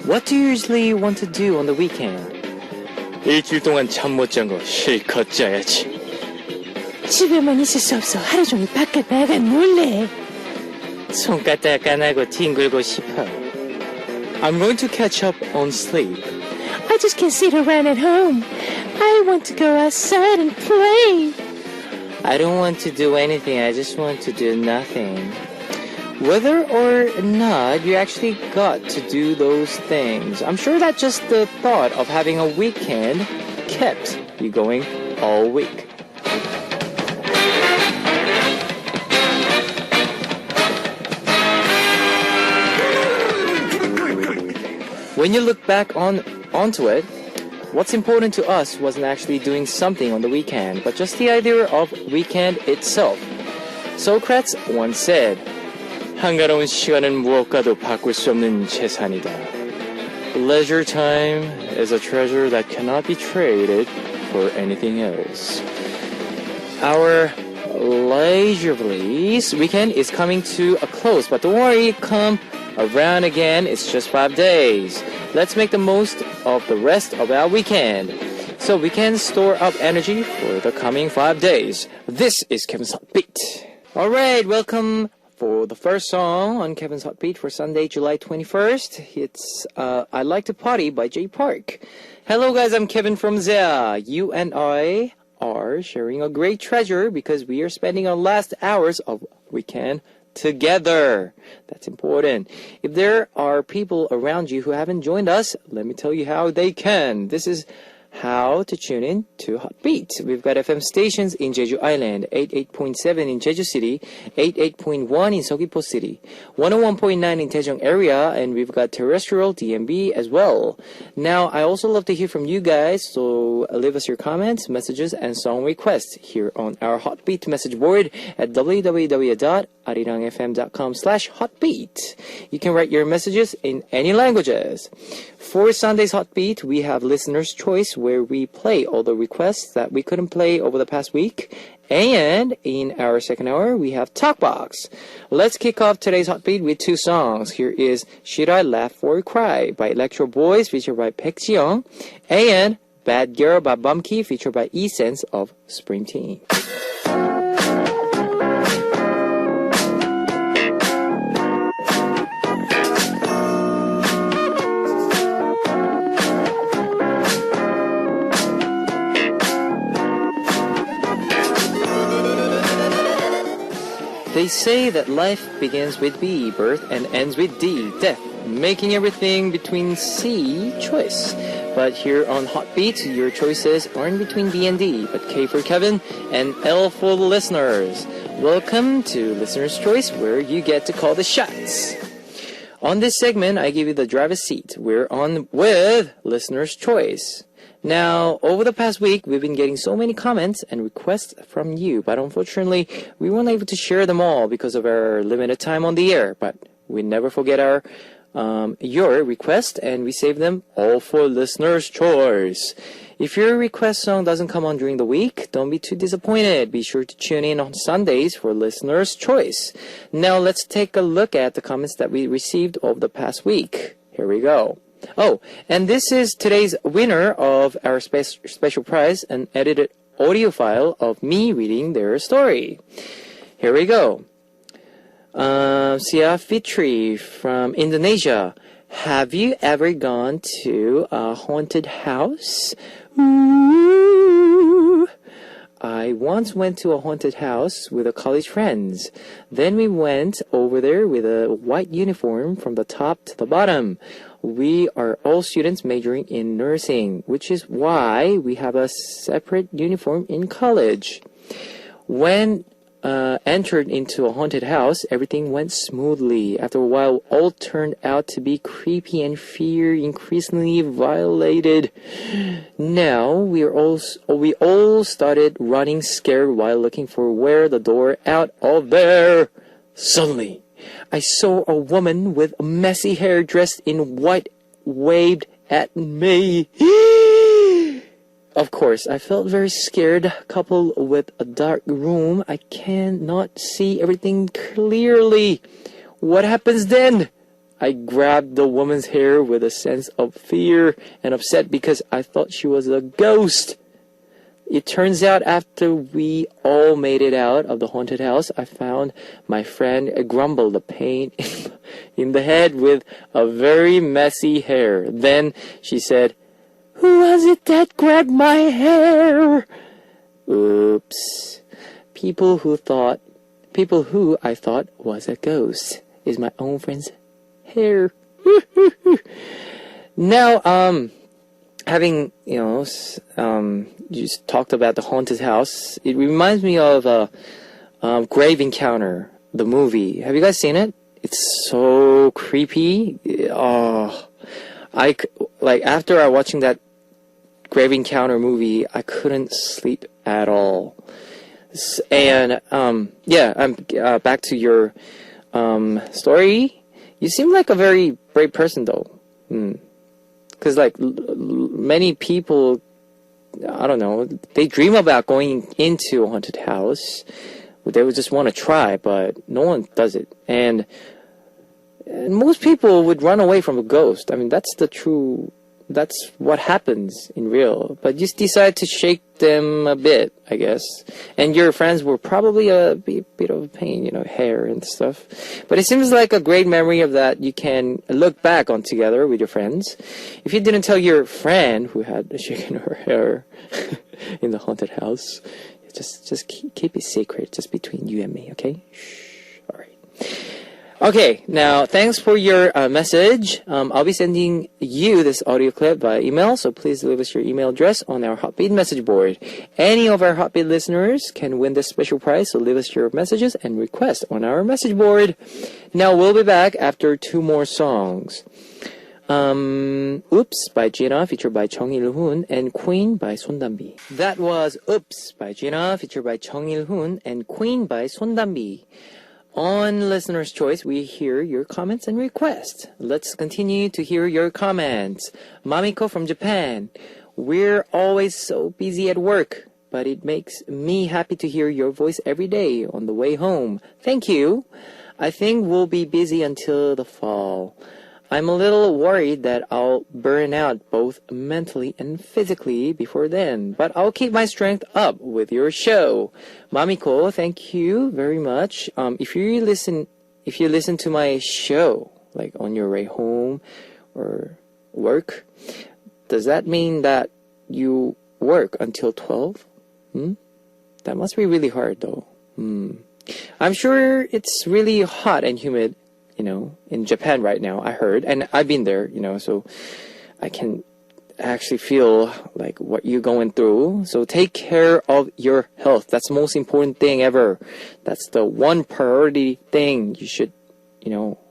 What do you usually want to do on the weekend? 일주일 동안 잠 못 잔 거 실컷 자야지. 집에만 있을 수 없어. 하루 종일 밖에 나가 놀래. 손가락 안 하고 뒹굴고 싶어. I'm going to catch up on sleep. I just can't sit around at home. I want to go outside and play. I don't want to do anything. I just want to do nothing. Whether or not you actually got to do those things, I'm sure that just the thought of having a weekend kept you going all week. When you look back onto it, what's important to us wasn't actually doing something on the weekend, but just the idea of weekend itself. Socrates once said, 한가로운 시간은 무엇과도 바꿀 수 없는 재산이다. leisure time is a treasure that cannot be traded for anything else. Our leisurely weekend is coming to a close, but don't worry, come around again, it's just 5 days. Let's make the most of the rest of our weekend so we can store up energy for the coming 5 days. This is Kevin's Hot Beat. Alright, welcome for the first song on Kevin's Hot Beat for Sunday, July 21st. It's I Like to Party by Jay Park. Hello guys, I'm Kevin from Zea. You and I are sharing a great treasure because we are spending our last hours of weekend together. That's important. If there are people around you who haven't joined us, let me tell you how they can. This is how to tune in to Hot Beat. We've got FM stations in Jeju Island, 88.7 in Jeju City, 88.1 in Seogwipo City, 101.9 in Daejeong area, and we've got terrestrial DMB as well. Now, I also love to hear from you guys, so leave us your comments, messages, and song requests here on our Hot Beat message board at www.arirangfm.com/hotbeat. You can write your messages in any languages. For Sunday's Hot Beat, we have Listener's Choice, where we play all the requests that we couldn't play over the past week. And in our second hour, we have Talkbox. Let's kick off today's Hot Beat with 2 songs. Here is Should I Laugh or Cry by Electro Boys, featured by Baek Ji-young, and Bad Girl by Bumkey, featured by E-Sense of Spring Teen. They say that life begins with B, birth, and ends with D, death, making everything between C, choice. But here on Hot Beat, your choices aren't between B and D, but K for Kevin and L for the listeners. Welcome to Listener's Choice, where you get to call the shots. On this segment, I give you the driver's seat. We're on with Listener's Choice. Now, over the past week, we've been getting so many comments and requests from you, but unfortunately, we weren't able to share them all because of our limited time on the air. But we never forget your request, and we save them all for Listener's Choice. If your request song doesn't come on during the week, don't be too disappointed. Be sure to tune in on Sundays for Listener's Choice. Now, let's take a look at the comments that we received over the past week. Here we go. Oh, and this is today's winner of our special prize, an edited audio file of me reading their story. Here we go. Sia Fitri from Indonesia. Have you ever gone to a haunted house? Ooh. I once went to a haunted house with a college friends. Then we went over there with a white uniform from the top to the bottom. We are all students majoring in nursing, which is why we have a separate uniform in college. When entered into a haunted house, everything went smoothly. After a while, all turned out to be creepy and fear increasingly violated. Now we all started running scared while looking for where the door out of there. Suddenly, I saw a woman with messy hair dressed in white waved at me. Of course, I felt very scared, coupled with a dark room. I cannot see everything clearly. What happens then? I grabbed the woman's hair with a sense of fear and upset because I thought she was a ghost. It turns out after we all made it out of the haunted house, I found my friend grumbled the pain in the head with a very messy hair. Then she said, "Who was it that grabbed my hair?" Oops. People who I thought was a ghost is my own friend's hair. Now, having, you just talked about the haunted house, it reminds me of Grave Encounter, the movie. Have you guys seen it? It's so creepy. After watching that Grave Encounter movie, I couldn't sleep at all. And back to your story. You seem like a very brave person, though. Because many people, I don't know, they dream about going into a haunted house. They would just want to try, but no one does it. And most people would run away from a ghost. I mean, that's what happens in real. But just decide to shake them a bit, I guess. And your friends were probably a bit of a pain, hair and stuff. But it seems like a great memory of that you can look back on together with your friends. If you didn't tell your friend who had shaken her hair in the haunted house, just keep it secret, just between you and me, okay? Shh. All right. Okay, now thanks for your message. I'll be sending you this audio clip by email, so please leave us your email address on our Hotbeat message board. Any of our Hotbeat listeners can win this special prize, so leave us your messages and requests on our message board. Now we'll be back after 2 more songs. Oops by Gina, featured by Chung Il-hoon, and Queen by Son Dan-bi. That was Oops by Gina, featured by Chung Il-hoon, and Queen by Son Dan-bi. On Listener's Choice, we hear your comments and requests. Let's continue to hear your comments. Mamiko from Japan. We're always so busy at work, but it makes me happy to hear your voice every day on the way home. Thank you. I think we'll be busy until the fall. I'm a little worried that I'll burn out both mentally and physically before then, but I'll keep my strength up with your show. Mamiko, thank you very much. If you listen to my show, like on your way home or work, does that mean that you work until 12? That must be really hard though. I'm sure it's really hot and humid, in Japan right now, I heard, and I've been there, so I can actually feel like what you're going through. So take care of your health. That's the most important thing ever. That's the one priority thing you should,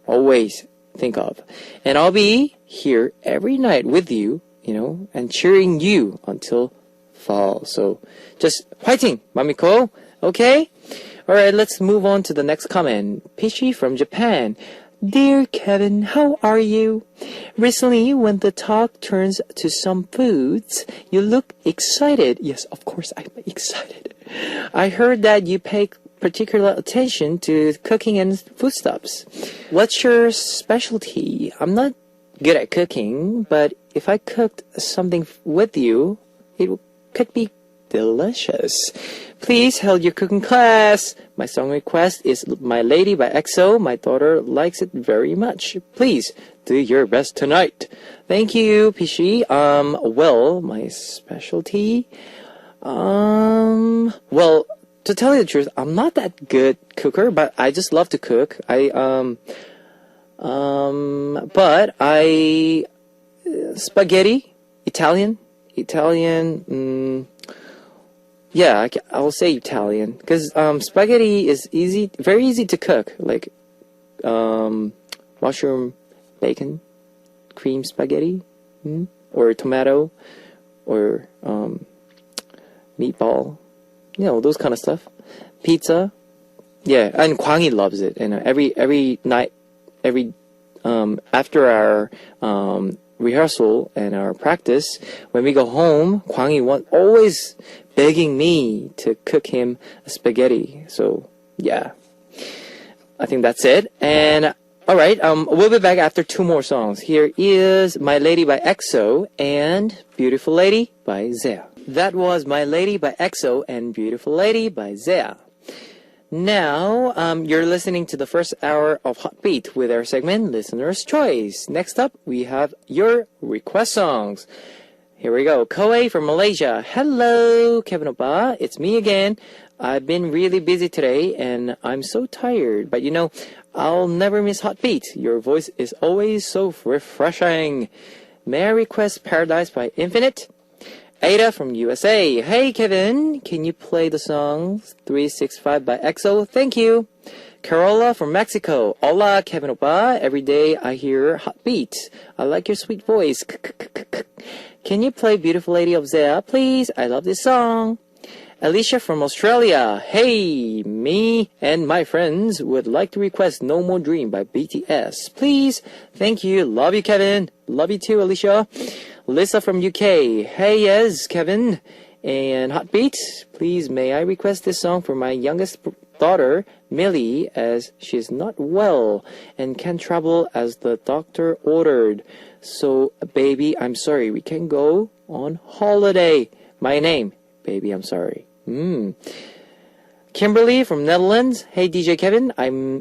always think of. And I'll be here every night with you, and cheering you until fall. So just fighting, Mamiko, okay? Alright, let's move on to the next comment. Pishi from Japan. Dear Kevin, how are you? Recently, when the talk turns to some foods, you look excited. Yes, of course I'm excited. I heard that you pay particular attention to cooking and foodstuffs. What's your specialty? I'm not good at cooking, but if I cooked something with you, it could be delicious. Please hold your cooking class. My song request is My Lady by EXO. My daughter likes it very much. Please do your best tonight. Thank you, Pishi. My specialty. Well, to tell you the truth, I'm not that good cooker, but I just love to cook. Spaghetti, Italian. Yeah, I will say Italian, because spaghetti is very easy to cook, like mushroom, bacon, cream spaghetti, or tomato, or meatball, those kind of stuff. Pizza, yeah, and Kwangi loves it, and every night, after our rehearsal and our practice, when we go home, Kwangi always begging me to cook him a spaghetti. So yeah, I think that's it. And All right, we'll be back after two more songs. Here is My Lady by EXO and Beautiful Lady by Zea. That was My Lady by EXO and Beautiful Lady by Zea. Now, you're listening to the first hour of Hot Beat with our segment, Listener's Choice. Next up, we have your request songs. Here we go. Koei from Malaysia. Hello, Kevin Oppa. It's me again. I've been really busy today and I'm so tired. But you know, I'll never miss Hot Beat. Your voice is always so refreshing. May I request Paradise by Infinite? Ada from USA. Hey, Kevin. Can you play the song 365 by EXO? Thank you. Carola from Mexico. Hola, Kevin Oppa. Every day I hear Hot Beat. I like your sweet voice. Can you play Beautiful Lady of Zea, please? I love this song. Alicia from Australia. Hey, me and my friends would like to request No More Dream by BTS. Please. Thank you. Love you, Kevin. Love you too, Alicia. Lisa from UK. Hey, yes, Kevin. And Hot Beat. Please, may I request this song for my youngest daughter, Millie, as she is not well and can't travel as the doctor ordered. So, baby, I'm sorry. We can go on holiday. My name, baby, I'm sorry. Kimberly from Netherlands. Hey DJ Kevin,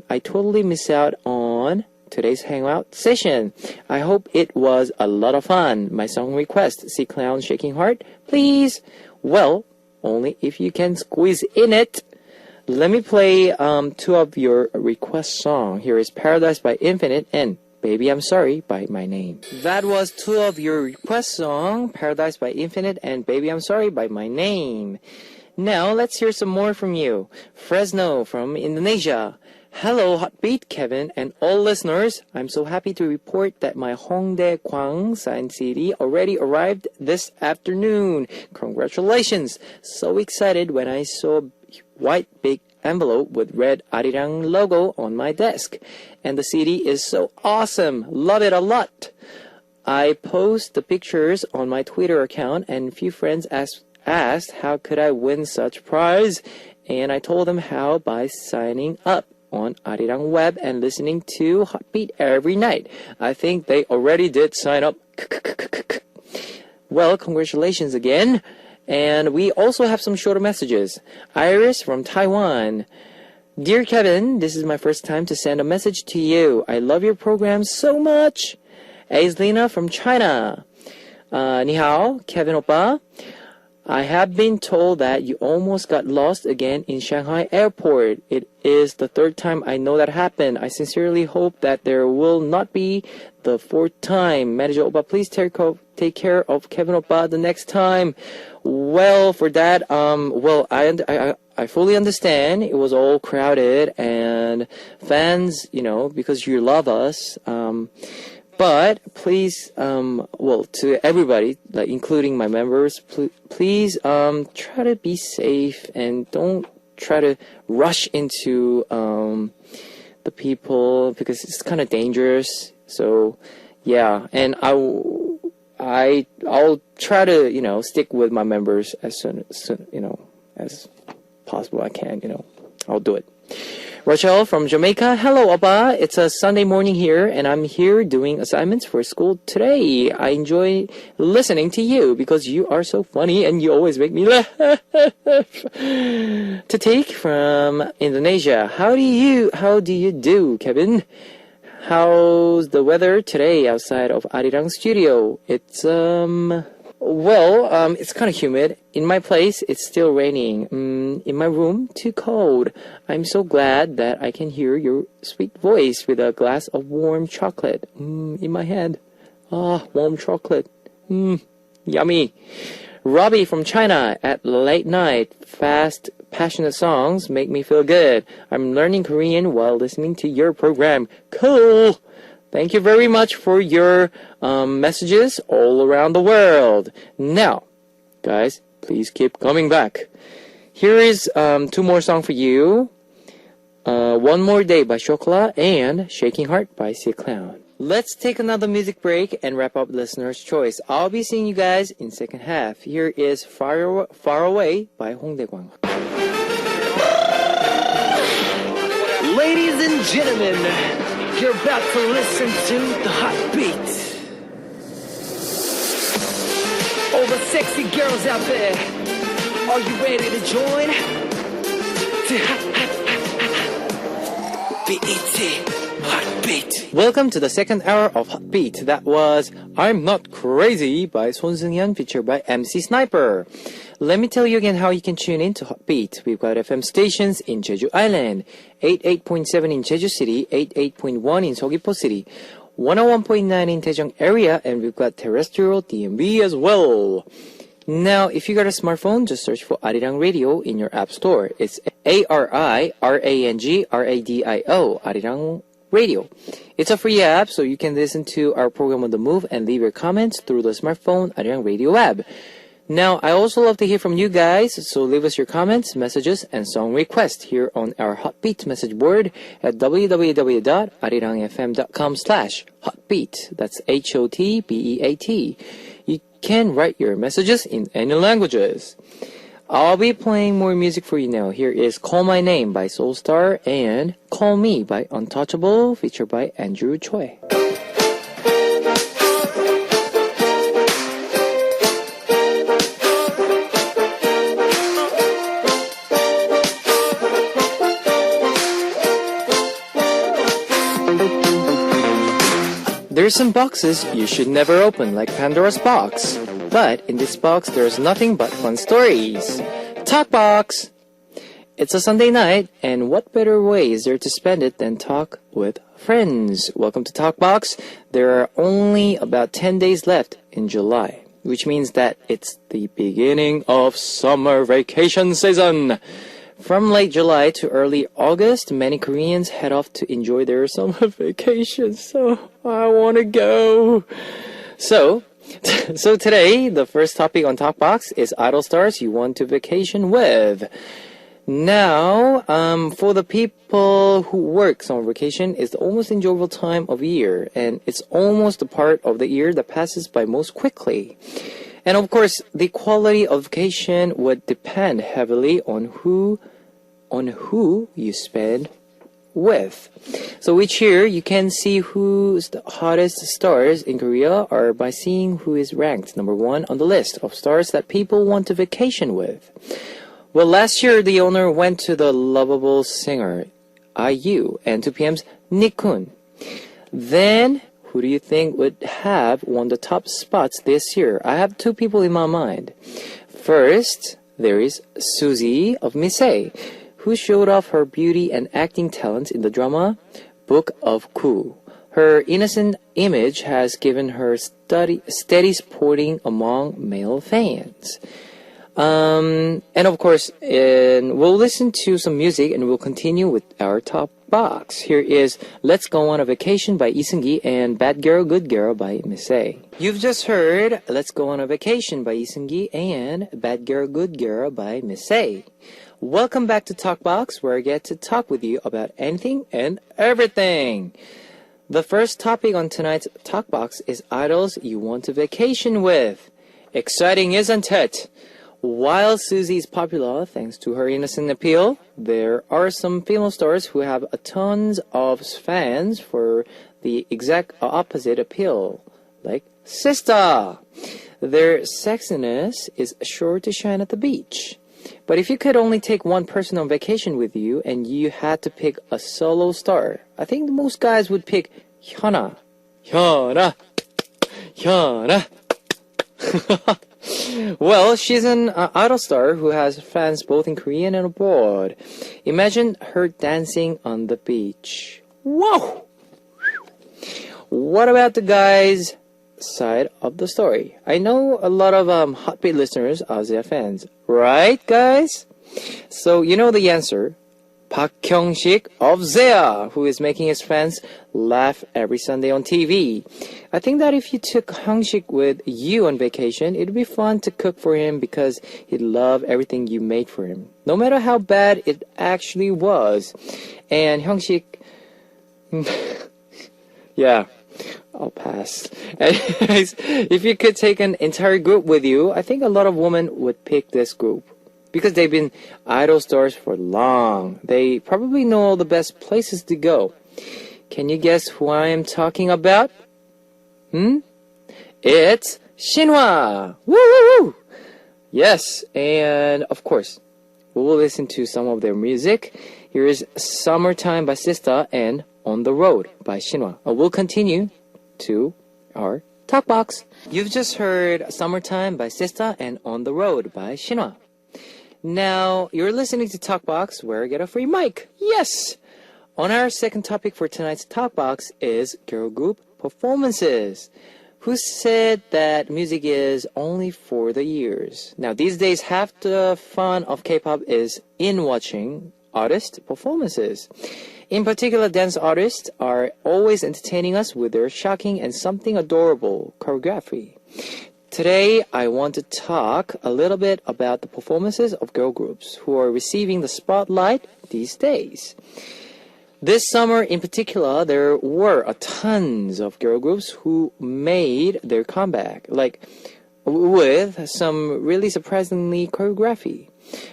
I totally missed out on today's hangout session. I hope it was a lot of fun. My song request, See Clown Shaking Heart, please. Well, only if you can squeeze in it. Let me play two of your request song. Here is Paradise by Infinite and Baby I'm Sorry by My Name. That was two of your request song, Paradise by Infinite and Baby I'm Sorry by My Name. Now, let's hear some more from you. Fresno from Indonesia. Hello, Hot Beat, Kevin, and all listeners. I'm so happy to report that my Hongdae Kwang signed CD already arrived this afternoon. Congratulations. So excited when I saw a white big envelope with red Arirang logo on my desk. And the CD is so awesome. Love it a lot. I post the pictures on my Twitter account and a few friends asked how could I win such prize, and I told them how by signing up on Arirang Web and listening to Hot Beat every night. I think they already did sign up. Well, congratulations again. And we also have some shorter messages. Iris from Taiwan. Dear Kevin, this is my first time to send a message to you. I love your program so much. Aislina from China. Ni hao, Kevin Oppa. I have been told that you almost got lost again in Shanghai airport. It is the third time I know that happened. I sincerely hope that there will not be the fourth time. Manager Oppa, please take care of Kevin Oppa the next time. Well, for that, I fully understand. It was all crowded and fans, because you love us, but please, to everybody, like including my members, please try to be safe and don't try to rush into the people because it's kind of dangerous. So, yeah, and I'll try to stick with my members as soon as possible I can. I'll do it. Rachel from Jamaica. Hello, Oppa. It's a Sunday morning here, and I'm here doing assignments for school today. I enjoy listening to you because you are so funny and you always make me laugh. Tatik from Indonesia. How do you do, Kevin? How's the weather today outside of Arirang Studio? It's it's kind of humid. In my place, it's still raining. In my room, too cold. I'm so glad that I can hear your sweet voice with a glass of warm chocolate in my hand. Warm chocolate. Yummy. Robbie from China. At late night, fast, passionate songs make me feel good. I'm learning Korean while listening to your program. Cool. Thank you very much for your messages all around the world. Now, guys, please keep coming back. Here is two more songs for you. One More Day by Chocolat and Shaking Heart by See Clown. Let's take another music break and wrap up Listener's Choice. I'll be seeing you guys in second half. Here is Far Away by Hongdae Kwang. Ladies and gentlemen, You're about to listen to the Hot Beat. All the sexy girls out there, are you ready to join? BET Hot Beat. Welcome to the second hour of Hot Beat. That was I'm Not Crazy by Son Seung-hyun featured by MC Sniper. Let me tell you again how you can tune in to Hot Beat. We've got FM stations in Jeju Island, 88.7 in Jeju City, 88.1 in Seogwipo City, 101.9 in Daejeong area, and we've got terrestrial DMB as well. Now, if you got a smartphone, just search for Arirang Radio in your app store. It's ARIRANG RADIO, Arirang Radio. It's a free app, so you can listen to our program on the move and leave your comments through the smartphone Arirang Radio app. Now, I also love to hear from you guys, so leave us your comments, messages, and song requests here on our Hotbeat message board at www.arirangfm.com/hotbeat. That's HOTBEAT. You can write your messages in any languages. I'll be playing more music for you now. Here is Call My Name by Soulstar and Call Me by Untouchable featured by Andrew Choi. There's some boxes you should never open, like Pandora's box. But in this box, there's nothing but fun stories. Talk Box! It's a Sunday night, and what better way is there to spend it than talk with friends? Welcome to Talk Box. There are only about 10 days left in July, which means that it's the beginning of summer vacation season. From late July to early August, many Koreans head off to enjoy their summer vacation. So I want to go. So today, the first topic on Talkbox is idol stars you want to vacation with. Now, for the people who work summer vacation, it's the almost enjoyable time of year, and it's almost the part of the year that passes by most quickly. And of course, the quality of vacation would depend heavily on who you spend with. So each year, you can see who's the hottest stars in Korea are by seeing who is ranked number one on the list of stars that people want to vacation with. Well, last year, the owner went to the lovable singer IU and 2PM's Nickun. Then, who do you think would have won the top spots this year? I have two people in my mind. First, there is Suzy of Miss A, who showed off her beauty and acting talents in the drama Book of Ku. Her innocent image has given her steady supporting among male fans. And of course, we'll listen to some music and we'll continue with our top box. Here is Let's Go on a Vacation by Lee Seung-gi and Bad Girl, Good Girl by Miss A. You've just heard Let's Go on a Vacation by Lee Seung-gi and Bad Girl, Good Girl by Miss A. Welcome back to Talkbox, where I get to talk with you about anything and everything. The first topic on tonight's Talkbox is idols you want to vacation with. Exciting, isn't it? While Suzy is popular thanks to her innocent appeal, there are some female stars who have tons of fans for the exact opposite appeal, like Sister. Their sexiness is sure to shine at the beach. But if you could only take one person on vacation with you and you had to pick a solo star, I think most guys would pick Hyuna. Hyuna. Well, she's an idol star who has fans both in Korean and abroad. Imagine her dancing on the beach. Whoa! What about the guys' side of the story? I know a lot of Hotbeat listeners are their fans. Right, guys? So, you know the answer. Park Hyung-sik of ZEA, who is making his fans laugh every Sunday on TV. I think that if you took Hyung-sik with you on vacation, it'd be fun to cook for him because he'd love everything you made for him, no matter how bad it actually was. And Hyung-sik... yeah, I'll pass. Anyways, if you could take an entire group with you, I think a lot of women would pick this group. Because they've been idol stars for long. They probably know all the best places to go. Can you guess who I am talking about? It's Shinhwa! Woo! Yes, and of course, we will listen to some of their music. Here is Summertime by Sista and On the Road by Shinhwa. We'll continue to our talk box. You've just heard Summertime by Sista and On the Road by Shinhwa. Now, you're listening to Talk Box, where I get a free mic. Yes! On our second topic for tonight's Talk Box is girl group performances. Who said that music is only for the ears? Now, these days, half the fun of K-pop is in watching artist performances. In particular, dance artists are always entertaining us with their shocking and something adorable choreography. Today, I want to talk a little bit about the performances of girl groups who are receiving the spotlight these days. This summer in particular, there were tons of girl groups who made their comeback, like with some really surprisingly choreography.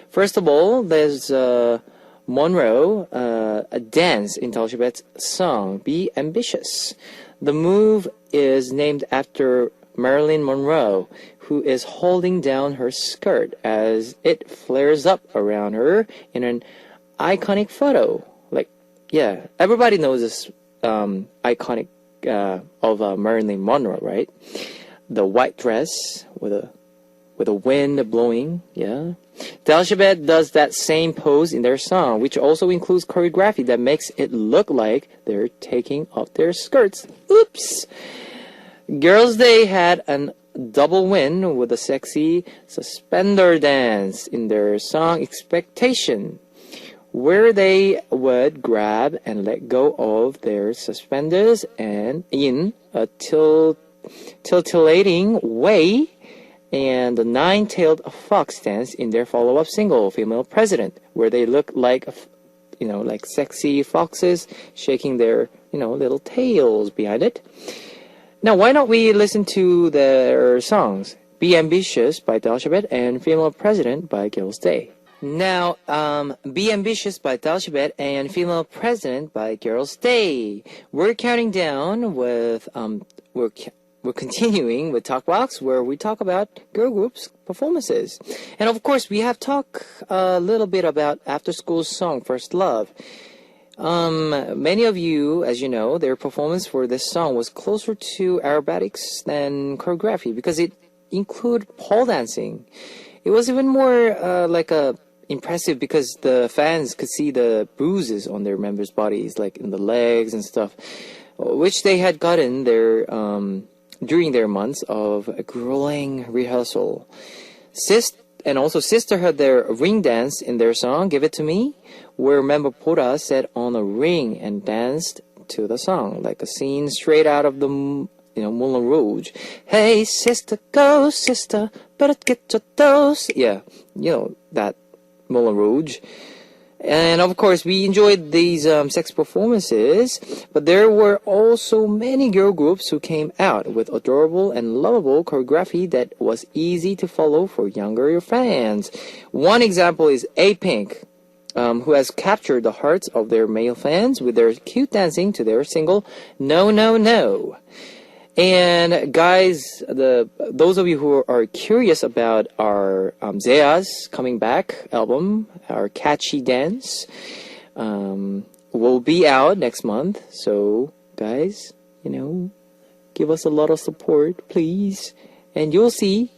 First of all, there's Monroe, a dance in Dalshabet's song, Be Ambitious. The move is named after Marilyn Monroe, who is holding down her skirt as it flares up around her in an iconic photo. Yeah, everybody knows this iconic of Marilyn Monroe, right? The white dress with a wind blowing, yeah. Dalshabet does that same pose in their song, which also includes choreography that makes it look like they're taking off their skirts. Oops! Girls' Day had a double win with a sexy suspender dance in their song Expectation, where they would grab and let go of their suspenders and in a titillating way, and the nine-tailed fox dance in their follow-up single, Female President, where they look like, like sexy foxes shaking their, little tails behind it. Now, why don't we listen to their songs, Be Ambitious by Dalshabet and Female President by Girls' Day. Now, Be Ambitious by Dalshabet and Female President by Girls' Day. We're counting down with, we're continuing with Talk Box, where we talk about girl groups' performances. And of course, we have talked a little bit about After School's song, First Love. Many of you, as you know, their performance for this song was closer to aerobatics than choreography because it included pole dancing. It was even more impressive because the fans could see the bruises on their members' bodies, like in the legs and stuff, which they had gotten their during their months of grueling rehearsal. Sister had their ring dance in their song Give It To Me, where member Pora sat on a ring and danced to the song, like a scene straight out of the Moulin Rouge. Hey sister, go sister, better get your dose. Yeah, that Moulin Rouge. And of course, we enjoyed these sex performances, but there were also many girl groups who came out with adorable and lovable choreography that was easy to follow for younger fans. One example is A-Pink, who has captured the hearts of their male fans with their cute dancing to their single No No No. And guys, those of you who are curious about our Zea's coming back album, our catchy dance, will be out next month. So guys, give us a lot of support, please. And you'll see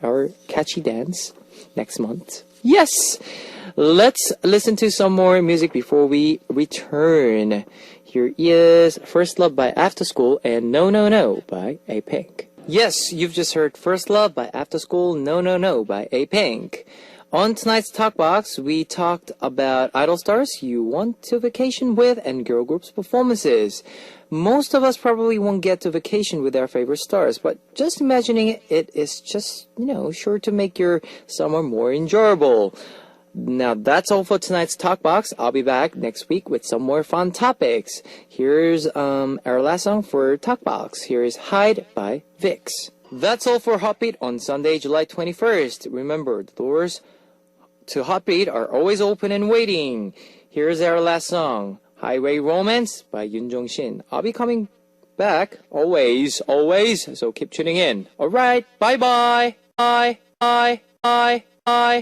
our catchy dance next month. Yes! Let's listen to some more music before we return. Here is First Love by After School and No No No by A-Pink. Yes, you've just heard First Love by After School, No No No by A-Pink. On tonight's Talk Box, we talked about idol stars you want to vacation with and girl groups' performances. Most of us probably won't get to vacation with our favorite stars, but just imagining it is just, sure to make your summer more enjoyable. Now, that's all for tonight's Talk Box. I'll be back next week with some more fun topics. Here's our last song for Talk Box. Here is Hide by Vix. That's all for Heartbeat on Sunday, July 21st. Remember, the doors to Heartbeat are always open and waiting. Here's our last song, Highway Romance by Yoon Jong-shin. I'll be coming back always, always, so keep tuning in. Alright, bye-bye. Bye, bye, bye, bye.